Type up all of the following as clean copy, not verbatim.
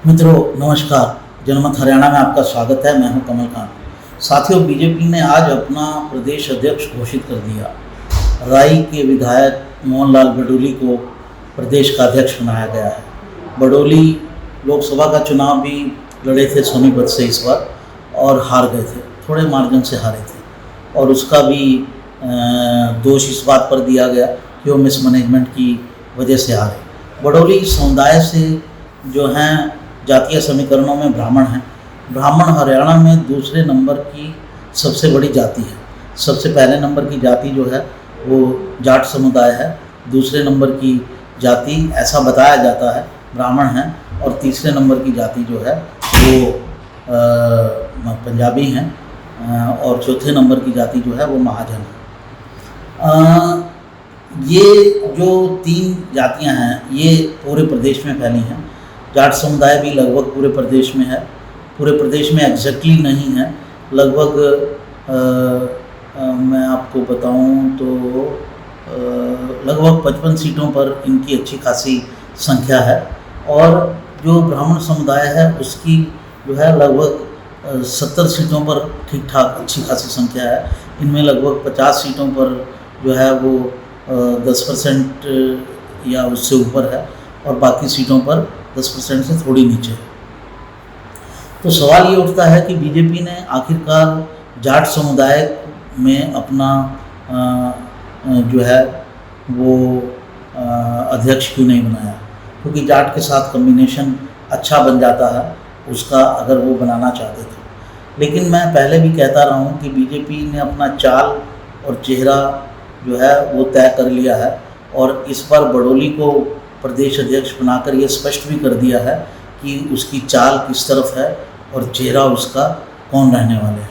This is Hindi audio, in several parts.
मित्रों नमस्कार। जनमत हरियाणा में आपका स्वागत है। मैं हूं कमल कांत। साथियों, बीजेपी ने आज अपना प्रदेश अध्यक्ष घोषित कर दिया। राई के विधायक मोहनलाल बडोली को प्रदेश का अध्यक्ष बनाया गया है। बडोली लोकसभा का चुनाव भी लड़े थे सोनीपत से इस बार और हार गए थे, थोड़े मार्जिन से हारे थे और उसका भी दोष इस बात पर दिया गया कि वो मिसमैनेजमेंट की वजह से हारे। बडोली समुदाय से जो हैं जातीय समीकरणों में ब्राह्मण हैं। ब्राह्मण हरियाणा में दूसरे नंबर की सबसे बड़ी जाति है। सबसे पहले नंबर की जाति जो है वो जाट समुदाय है। दूसरे नंबर की जाति ऐसा बताया जाता है ब्राह्मण हैं और तीसरे नंबर की जाति जो है वो पंजाबी हैं और चौथे नंबर की जाति जो है वो महाजन है। ये जो तीन जातियां हैं ये पूरे प्रदेश में फैली हैं। जाट समुदाय भी लगभग पूरे प्रदेश में है। पूरे प्रदेश में एग्जैक्टली नहीं है, लगभग मैं आपको बताऊं तो लगभग 55 सीटों पर इनकी अच्छी खासी संख्या है और जो ब्राह्मण समुदाय है उसकी जो है लगभग 70 सीटों पर ठीक ठाक अच्छी खासी संख्या है। इनमें लगभग 50 सीटों पर जो है वो 10% या उससे ऊपर है और बाकी सीटों पर 10% से थोड़ी नीचे है। तो सवाल ये उठता है कि बीजेपी ने आखिरकार जाट समुदाय में अपना जो है वो अध्यक्ष क्यों नहीं बनाया, क्योंकि जाट के साथ कम्बिनेशन अच्छा बन जाता है उसका अगर वो बनाना चाहते थे। लेकिन मैं पहले भी कहता रहा हूँ कि बीजेपी ने अपना चाल और चेहरा जो है वो तय कर लिया है और इस बार बडोली को प्रदेश अध्यक्ष बनाकर ये स्पष्ट भी कर दिया है कि उसकी चाल किस तरफ है और चेहरा उसका कौन रहने वाले हैं।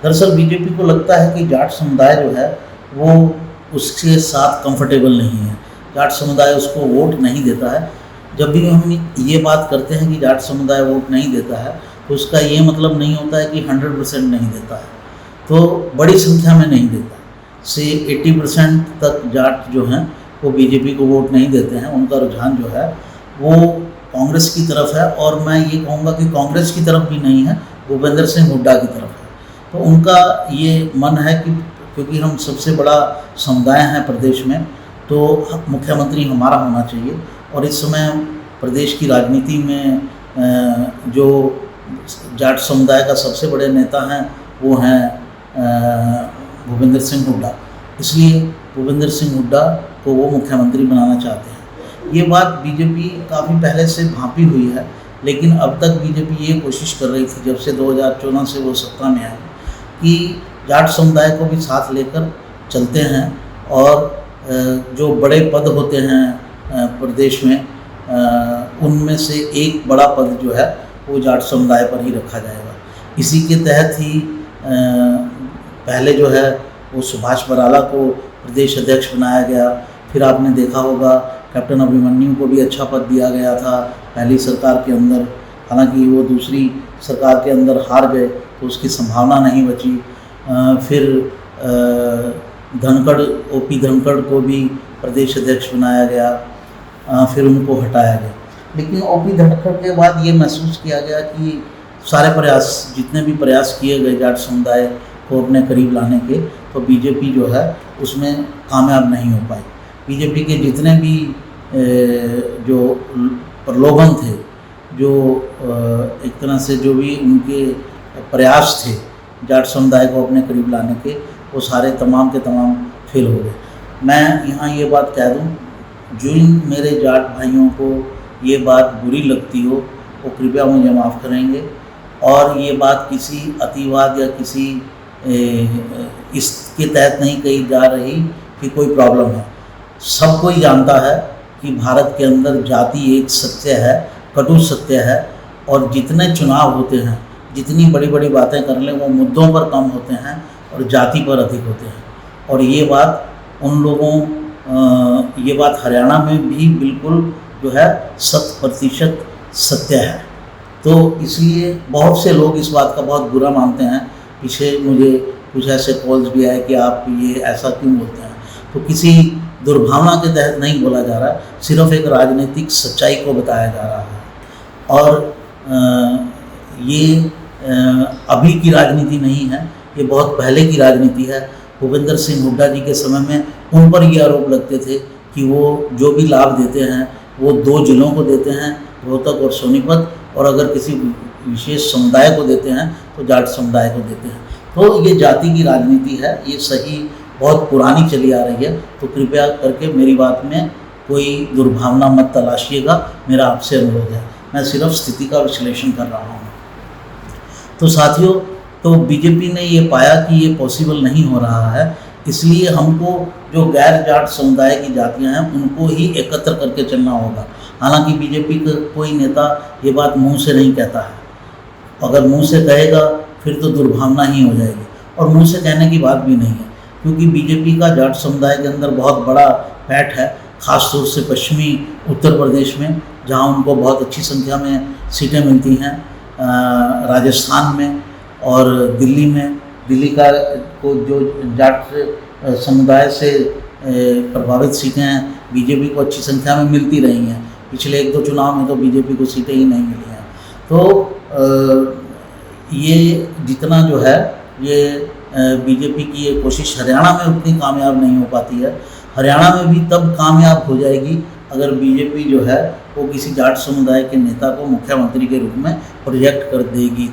दरअसल बीजेपी को लगता है कि जाट समुदाय जो है वो उसके साथ कंफर्टेबल नहीं है। जाट समुदाय उसको वोट नहीं देता है। जब भी हम ये बात करते हैं कि जाट समुदाय वोट नहीं देता है तो उसका ये मतलब नहीं होता है कि 100% नहीं देता है, तो बड़ी संख्या में नहीं देता से 80% तक जाट जो हैं वो बीजेपी को वोट नहीं देते हैं। उनका रुझान जो है वो कांग्रेस की तरफ है और मैं ये कहूँगा कि कांग्रेस की तरफ भी नहीं है, भूपेंद्र सिंह हुड्डा की तरफ है। तो उनका ये मन है कि क्योंकि हम सबसे बड़ा समुदाय हैं प्रदेश में तो मुख्यमंत्री हमारा होना चाहिए। और इस समय प्रदेश की राजनीति में जो जाट समुदाय का सबसे बड़े नेता हैं वो हैं भूपेंद्र सिंह हुड्डा, इसलिए भूपेंद्र सिंह हुड्डा को वो मुख्यमंत्री बनाना चाहते हैं। ये बात बीजेपी काफ़ी पहले से भांपी हुई है, लेकिन अब तक बीजेपी ये कोशिश कर रही थी जब से 2014 से वो सत्ता में आई कि जाट समुदाय को भी साथ लेकर चलते हैं और जो बड़े पद होते हैं प्रदेश में उनमें से एक बड़ा पद जो है वो जाट समुदाय पर ही रखा जाएगा। इसी के तहत ही पहले जो है वो सुभाष बराला को प्रदेश अध्यक्ष बनाया गया। फिर आपने देखा होगा कैप्टन अभिमन्यु को भी अच्छा पद दिया गया था पहली सरकार के अंदर, हालांकि वो दूसरी सरकार के अंदर हार गए तो उसकी संभावना नहीं बची। फिर धनखड़ ओपी धनखड़ को भी प्रदेश अध्यक्ष बनाया गया, फिर उनको हटाया गया। लेकिन ओपी धनखड़ के बाद ये महसूस किया गया कि सारे प्रयास जितने भी प्रयास किए गए जाट समुदाय को अपने करीब लाने के, तो बीजेपी जो है उसमें कामयाब नहीं हो पाई। बीजेपी के जितने भी जो प्रलोभन थे, जो एक तरह से जो भी उनके प्रयास थे जाट समुदाय को अपने करीब लाने के, वो सारे तमाम के तमाम फेल हो गए। मैं यहाँ ये बात कह दूँ, जिन मेरे जाट भाइयों को ये बात बुरी लगती हो वो कृपया मुझे माफ़ करेंगे और ये बात किसी अतिवाद या किसी इसके तहत नहीं कही जा रही कि कोई प्रॉब्लम है। सब कोई जानता है कि भारत के अंदर जाति एक सत्य है, कटु सत्य है और जितने चुनाव होते हैं, जितनी बड़ी बड़ी बातें कर लें वो मुद्दों पर कम होते हैं और जाति पर अधिक होते हैं। और ये बात उन लोगों ये बात हरियाणा में भी बिल्कुल जो है 100% सत्य है। तो इसलिए बहुत से लोग इस बात का बहुत बुरा मानते हैं। पीछे मुझे कुछ ऐसे कॉल्स भी आए कि आप ये ऐसा क्यों बोलते हैं, तो किसी दुर्भावना के तहत नहीं बोला जा रहा है, सिर्फ एक राजनीतिक सच्चाई को बताया जा रहा है। और ये अभी की राजनीति नहीं है, ये बहुत पहले की राजनीति है। भूपेंद्र सिंह हुड्डा जी के समय में उन पर ये आरोप लगते थे कि वो जो भी लाभ देते हैं वो 2 जिलों को देते हैं, रोहतक और सोनीपत, और अगर किसी विशेष समुदाय को देते हैं तो जाट समुदाय को देते हैं। तो ये जाति की राजनीति है, ये सही बहुत पुरानी चली आ रही है। तो कृपया करके मेरी बात में कोई दुर्भावना मत तलाशिएगा, मेरा आपसे अनुरोध है। मैं सिर्फ स्थिति का विश्लेषण कर रहा हूँ। तो साथियों, तो बीजेपी ने ये पाया कि ये पॉसिबल नहीं हो रहा है, इसलिए हमको जो गैर जाट समुदाय की जातियां हैं उनको ही एकत्र करके चलना होगा। हालांकि बीजेपी का कोई नेता ये बात मुंह से नहीं कहता है, अगर मुंह से कहेगा फिर तो दुर्भावना ही हो जाएगी, और मुंह से कहने की बात भी नहीं है, क्योंकि बीजेपी का जाट समुदाय के अंदर बहुत बड़ा पैठ है, ख़ासतौर से पश्चिमी उत्तर प्रदेश में, जहां उनको बहुत अच्छी संख्या में सीटें मिलती हैं, राजस्थान में और दिल्ली में। दिल्ली का को जो जाट समुदाय से प्रभावित सीटें हैं बीजेपी को अच्छी संख्या में मिलती रही हैं। पिछले 1-2 चुनाव में तो बीजेपी को सीटें ही नहीं मिली हैं। तो ये जितना जो है ये बीजेपी की ये कोशिश हरियाणा में उतनी कामयाब नहीं हो पाती है। हरियाणा में भी तब कामयाब हो जाएगी अगर बीजेपी जो है वो किसी जाट समुदाय के नेता को मुख्यमंत्री के रूप में प्रोजेक्ट कर देगी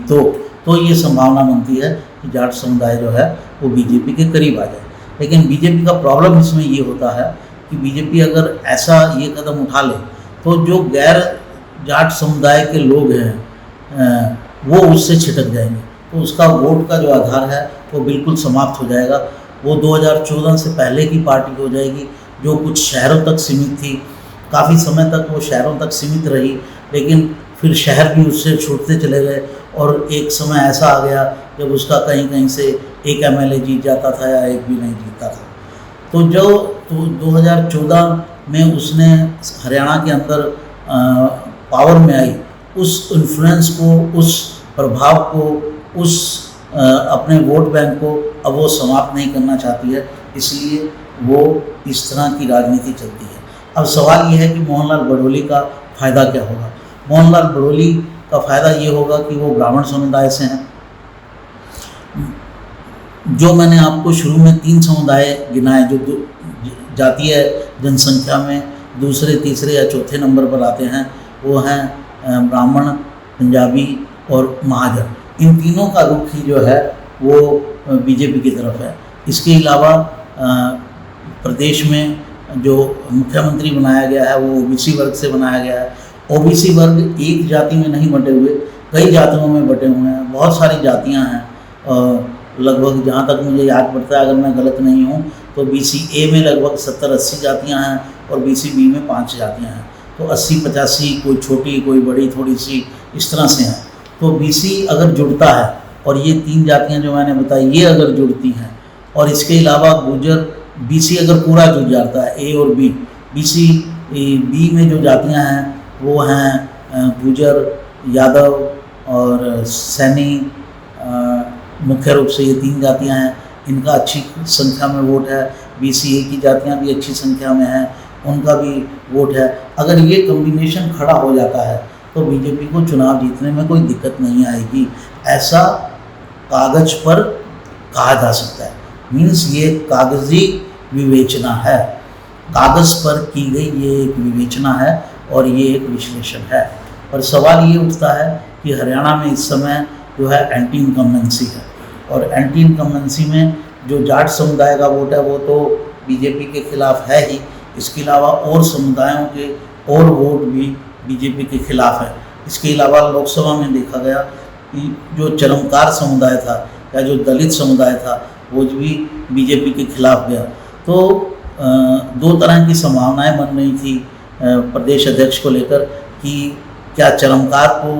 तो ये संभावना बनती है कि जाट समुदाय जो है वो बीजेपी के करीब आ जाए। लेकिन बीजेपी का प्रॉब्लम इसमें ये होता है कि बीजेपी अगर ऐसा ये कदम उठा ले तो जो गैर जाट समुदाय के लोग हैं वो उससे छिटक जाएंगे, तो उसका वोट का जो आधार है वो बिल्कुल समाप्त हो जाएगा। वो 2014 से पहले की पार्टी हो जाएगी जो कुछ शहरों तक सीमित थी। काफ़ी समय तक वो शहरों तक सीमित रही, लेकिन फिर शहर भी उससे छूटते चले गए, और एक समय ऐसा आ गया जब उसका कहीं कहीं से एक एमएलए जीत जाता था या एक भी नहीं जीतता था। तो 2014 में उसने हरियाणा के अंदर पावर में आई, उस इन्फ्लुएंस को, उस प्रभाव को, उस अपने वोट बैंक को अब वो समाप्त नहीं करना चाहती है, इसलिए वो इस तरह की राजनीति चलती है। अब सवाल ये है कि मोहनलाल बड़ोली का फ़ायदा क्या होगा। मोहनलाल बड़ोली का फ़ायदा ये होगा कि वो ब्राह्मण समुदाय से हैं। जो मैंने आपको शुरू में 3 समुदाय गिनाए जो जातीय जनसंख्या में दूसरे, तीसरे या चौथे नंबर पर आते हैं, वो हैं ब्राह्मण, पंजाबी और महाजन। इन तीनों का रुख ही जो है वो बीजेपी की तरफ है। इसके अलावा प्रदेश में जो मुख्यमंत्री बनाया गया है वो ओबीसी वर्ग से बनाया गया है। ओबीसी वर्ग एक जाति में नहीं बटे हुए, कई जातियों में बटे हुए हैं। बहुत सारी जातियां हैं, लगभग जहां तक मुझे याद पड़ता है, अगर मैं गलत नहीं हूं तो BC-A में लगभग 70-80 जातियां हैं और BC-B में 5 जातियां हैं। तो 80-85, कोई छोटी कोई बड़ी थोड़ी सी, इस तरह से हैं। तो BC अगर जुड़ता है और ये 3 जातियाँ जो मैंने बताई ये अगर जुड़ती हैं, और इसके अलावा गुर्जर BC अगर पूरा जुड़ जाता है A और B, BC-B में जो जातियाँ हैं वो हैं गुर्जर, यादव और सैनी। मुख्य रूप से ये 3 जातियाँ हैं, इनका अच्छी संख्या में वोट है। BC-A की जातियाँ भी अच्छी संख्या में हैं, उनका भी वोट है। अगर ये कॉम्बिनेशन खड़ा हो जाता है तो बीजेपी को चुनाव जीतने में कोई दिक्कत नहीं आएगी, ऐसा कागज पर कहा जा सकता है। मीन्स ये कागजी विवेचना है, कागज पर की गई ये एक विवेचना है और ये एक विश्लेषण है। और सवाल ये उठता है कि हरियाणा में इस समय जो है एंटी इनकम्बेंसी है, और एंटी इनकम्बेंसी में जो जाट समुदाय का वोट है वो तो बीजेपी के खिलाफ है ही, इसके अलावा और समुदायों के और वोट भी बीजेपी के खिलाफ है। इसके अलावा लोकसभा में देखा गया कि जो चरमकार समुदाय था या जो दलित समुदाय था वो भी बीजेपी के खिलाफ गया। तो 2 तरह की संभावनाएं बन रही थी प्रदेश अध्यक्ष को लेकर कि क्या चरमकार को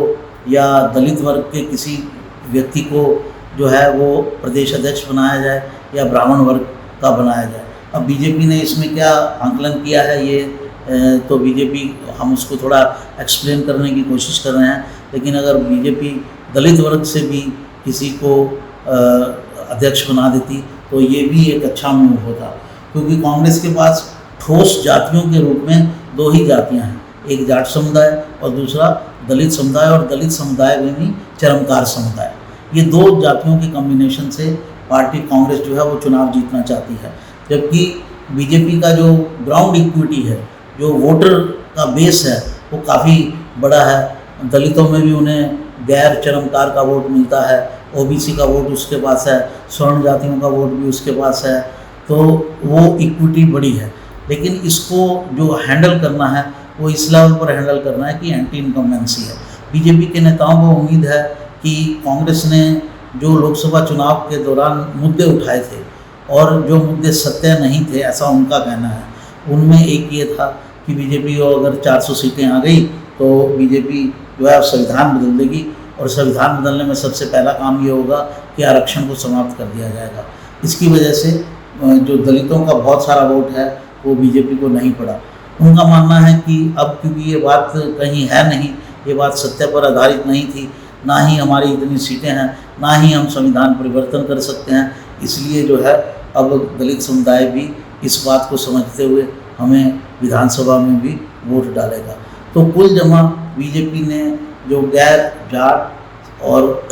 या दलित वर्ग के किसी व्यक्ति को जो है वो प्रदेश अध्यक्ष बनाया जाए या ब्राह्मण वर्ग का बनाया जाए। अब बीजेपी ने इसमें क्या आंकलन किया है ये तो बीजेपी, हम उसको थोड़ा एक्सप्लेन करने की कोशिश कर रहे हैं। लेकिन अगर बीजेपी दलित वर्ग से भी किसी को अध्यक्ष बना देती तो ये भी एक अच्छा मूव होता, क्योंकि कांग्रेस के पास ठोस जातियों के रूप में 2 ही जातियां हैं, एक जाट समुदाय और दूसरा दलित समुदाय, और दलित समुदाय में भी चरमकार समुदाय। ये दो जातियों के कॉम्बिनेशन से पार्टी कांग्रेस जो है वो चुनाव जीतना चाहती है, जबकि बीजेपी का जो ग्राउंड इक्विटी है, जो वोटर का बेस है, वो काफ़ी बड़ा है। दलितों में भी उन्हें गैर चरमकार का वोट मिलता है, ओबीसी का वोट उसके पास है, स्वर्ण जातियों का वोट भी उसके पास है, तो वो इक्विटी बड़ी है। लेकिन इसको जो हैंडल करना है वो इस लेवल पर हैंडल करना है कि एंटी इनकम्बेंसी है। बीजेपी के नेताओं को उम्मीद है कि कांग्रेस ने जो लोकसभा चुनाव के दौरान मुद्दे उठाए थे और जो मुद्दे सत्य नहीं थे, ऐसा उनका कहना है, उनमें एक ये था कि बीजेपी को अगर 400 सीटें आ गई तो बीजेपी जो है संविधान बदल देगी, और संविधान बदलने में सबसे पहला काम ये होगा कि आरक्षण को समाप्त कर दिया जाएगा। इसकी वजह से जो दलितों का बहुत सारा वोट है वो बीजेपी को नहीं पड़ा। उनका मानना है कि अब क्योंकि ये बात कहीं है नहीं, ये बात सत्य पर आधारित नहीं थी, ना ही हमारी इतनी सीटें हैं, ना ही हम संविधान परिवर्तन कर सकते हैं, इसलिए जो है अब दलित समुदाय भी इस बात को समझते हुए हमें विधानसभा में भी वोट डालेगा। तो कुल जमा बीजेपी ने जो गैर जाट और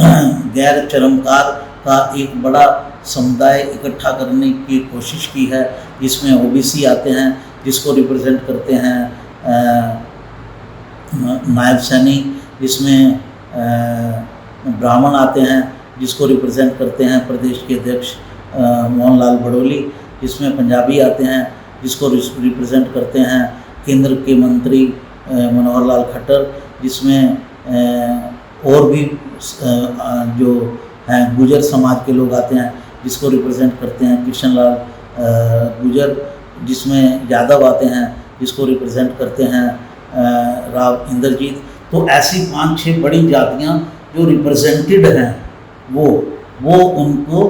गैर चरमकार का एक बड़ा समुदाय इकट्ठा करने की कोशिश की है, जिसमें ओबीसी आते हैं, जिसको रिप्रेजेंट करते हैं नायब सैनी, जिसमें ब्राह्मण आते हैं, जिसको रिप्रेजेंट करते हैं प्रदेश के अध्यक्ष मोहन लाल भड़ोली, जिसमें पंजाबी आते हैं, जिसको रिप्रेजेंट करते हैं केंद्र के मंत्री मनोहर लाल खट्टर, जिसमें और भी जो हैं गुजर समाज के लोग आते हैं, जिसको रिप्रेजेंट करते हैं कृष्ण लाल गुजर, जिसमें यादव आते हैं, जिसको रिप्रेजेंट करते हैं राव इंद्रजीत। तो ऐसी 5-6 बड़ी जातियां जो रिप्रेजेंटेड हैं वो उनको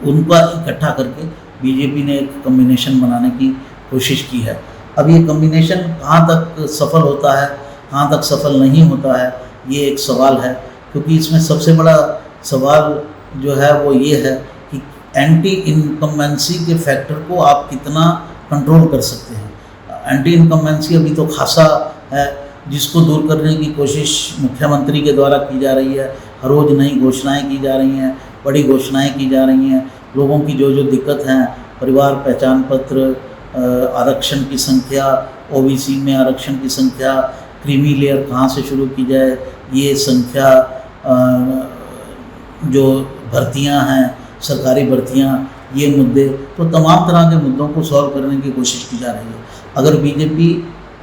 उनका इकट्ठा करके बीजेपी ने एक कम्बिनेशन बनाने की कोशिश की है। अब ये कम्बिनेशन कहाँ तक सफल होता है, कहाँ तक सफल नहीं होता है, ये एक सवाल है, क्योंकि इसमें सबसे बड़ा सवाल जो है वो ये है कि एंटी इनकम्बेंसी के फैक्टर को आप कितना कंट्रोल कर सकते हैं। एंटी इनकम्बेंसी अभी तो खासा है, जिसको दूर करने की कोशिश मुख्यमंत्री के द्वारा की जा रही है। हर रोज़ नई घोषणाएं की जा रही हैं, बड़ी घोषणाएं की जा रही हैं। लोगों की जो दिक्कत हैं, परिवार पहचान पत्र, आरक्षण की संख्या, ओबीसी में आरक्षण की संख्या, क्रीमी लेयर कहाँ से शुरू की जाए, ये संख्या, जो भर्तियां हैं, सरकारी भर्तियां, ये मुद्दे, तो तमाम तरह के मुद्दों को सॉल्व करने की कोशिश की जा रही है। अगर बीजेपी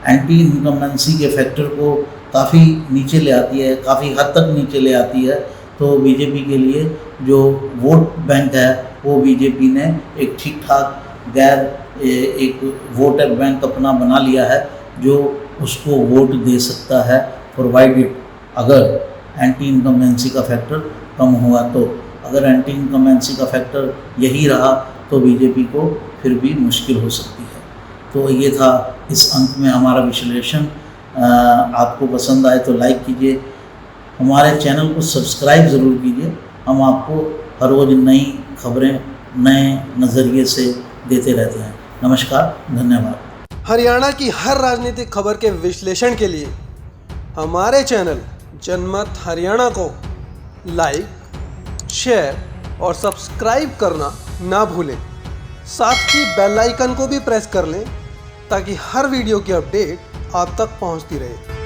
एंटी इनकम्बेंसी के फैक्टर को काफ़ी नीचे ले आती है, काफ़ी हद तक नीचे ले आती है, तो बीजेपी के लिए जो वोट बैंक है वो बीजेपी ने एक ठीक ठाक एक वोट बैंक अपना बना लिया है, जो उसको वोट दे सकता है, प्रोवाइडेड अगर एंटी इनकम्बेंसी का फैक्टर कम हुआ तो। अगर एंटी इनकम्बेंसी का फैक्टर यही रहा तो बीजेपी को फिर भी मुश्किल हो सकती है। तो ये था इस अंक में हमारा विश्लेषण। आपको पसंद आए तो लाइक कीजिए, हमारे चैनल को सब्सक्राइब ज़रूर कीजिए। हम आपको हर रोज़ नई खबरें नए नज़रिए से देते रहते हैं। नमस्कार, धन्यवाद। हरियाणा की हर राजनीतिक खबर के विश्लेषण के लिए हमारे चैनल जनमत हरियाणा को लाइक, शेयर और सब्सक्राइब करना ना भूलें। साथ ही बेल आइकन को भी प्रेस कर लें ताकि हर वीडियो की अपडेट आप तक पहुंचती रहे।